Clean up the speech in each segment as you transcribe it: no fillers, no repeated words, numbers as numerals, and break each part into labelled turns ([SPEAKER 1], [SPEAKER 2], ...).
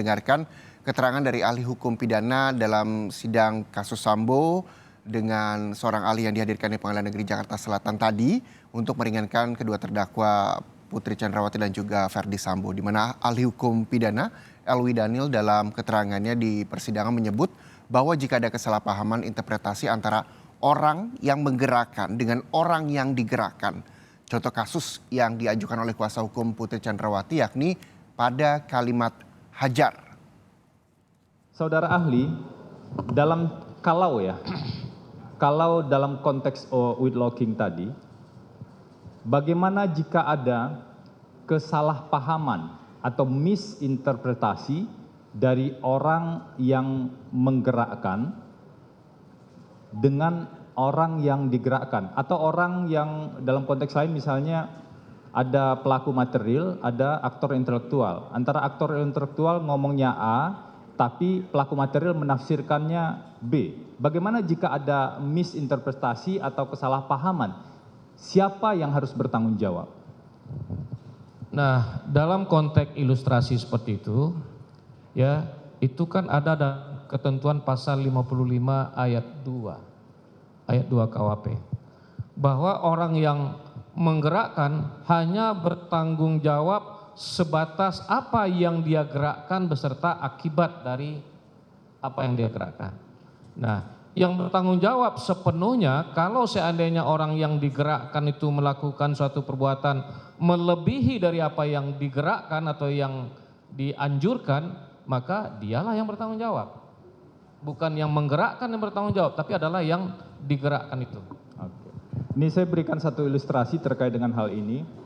[SPEAKER 1] Dengarkan keterangan dari ahli hukum pidana dalam sidang kasus Sambo dengan seorang ahli yang dihadirkan di Pengadilan Negeri Jakarta Selatan tadi untuk meringankan kedua terdakwa Putri Chandrawati dan juga Verdi Sambo, di mana ahli hukum pidana Elwi Daniel dalam keterangannya di persidangan menyebut bahwa jika ada kesalahpahaman interpretasi antara orang yang menggerakkan dengan orang yang digerakkan. Contoh kasus yang diajukan oleh kuasa hukum Putri Chandrawati yakni pada kalimat hajar.
[SPEAKER 2] Saudara ahli, kalau dalam konteks whitlogging tadi, bagaimana jika ada kesalahpahaman atau misinterpretasi dari orang yang menggerakkan dengan orang yang digerakkan, atau orang yang dalam konteks lain misalnya ada pelaku material, ada aktor intelektual. Antara aktor intelektual ngomongnya A, tapi pelaku material menafsirkannya B. Bagaimana jika ada misinterpretasi atau kesalahpahaman? Siapa yang harus bertanggung jawab?
[SPEAKER 3] Nah, dalam konteks ilustrasi seperti itu, ya, itu kan ada ketentuan pasal 55 ayat 2 KUHP. Bahwa orang yang menggerakkan hanya bertanggung jawab sebatas apa yang dia gerakkan beserta akibat dari apa yang dia gerakkan. Nah, yang bertanggung jawab sepenuhnya kalau seandainya orang yang digerakkan itu melakukan suatu perbuatan melebihi dari apa yang digerakkan atau yang dianjurkan, maka dialah yang bertanggung jawab. Bukan yang menggerakkan yang bertanggung jawab, tapi adalah yang digerakkan itu.
[SPEAKER 2] Oke. Ini saya berikan satu ilustrasi terkait dengan hal ini.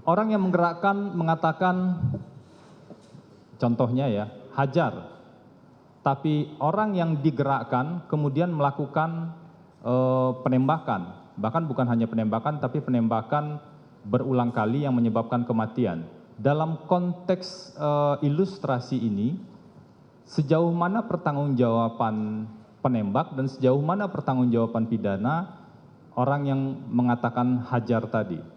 [SPEAKER 2] Orang yang menggerakkan mengatakan, contohnya ya, hajar. Tapi orang yang digerakkan kemudian melakukan penembakan. Bahkan bukan hanya penembakan, tapi penembakan berulang kali yang menyebabkan kematian. Dalam konteks ilustrasi ini, sejauh mana pertanggungjawaban penembak dan sejauh mana pertanggungjawaban pidana orang yang mengatakan hajar tadi?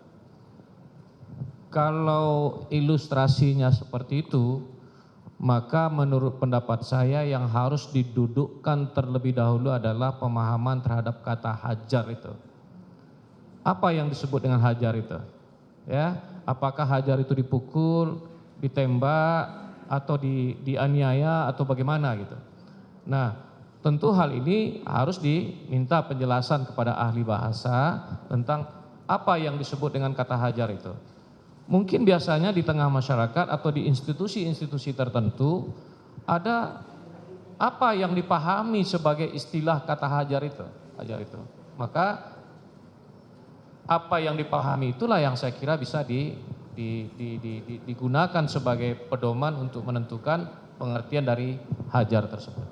[SPEAKER 3] Kalau ilustrasinya seperti itu, maka menurut pendapat saya yang harus didudukkan terlebih dahulu adalah pemahaman terhadap kata hajar itu. Apa yang disebut dengan hajar itu? Ya, apakah hajar itu dipukul, ditembak, atau dianiaya atau bagaimana gitu. Nah, tentu hal ini harus diminta penjelasan kepada ahli bahasa tentang apa yang disebut dengan kata hajar itu. Mungkin biasanya di tengah masyarakat atau di institusi-institusi tertentu ada apa yang dipahami sebagai istilah kata hajar itu. Maka apa yang dipahami itulah yang saya kira bisa digunakan sebagai pedoman untuk menentukan pengertian dari hajar tersebut.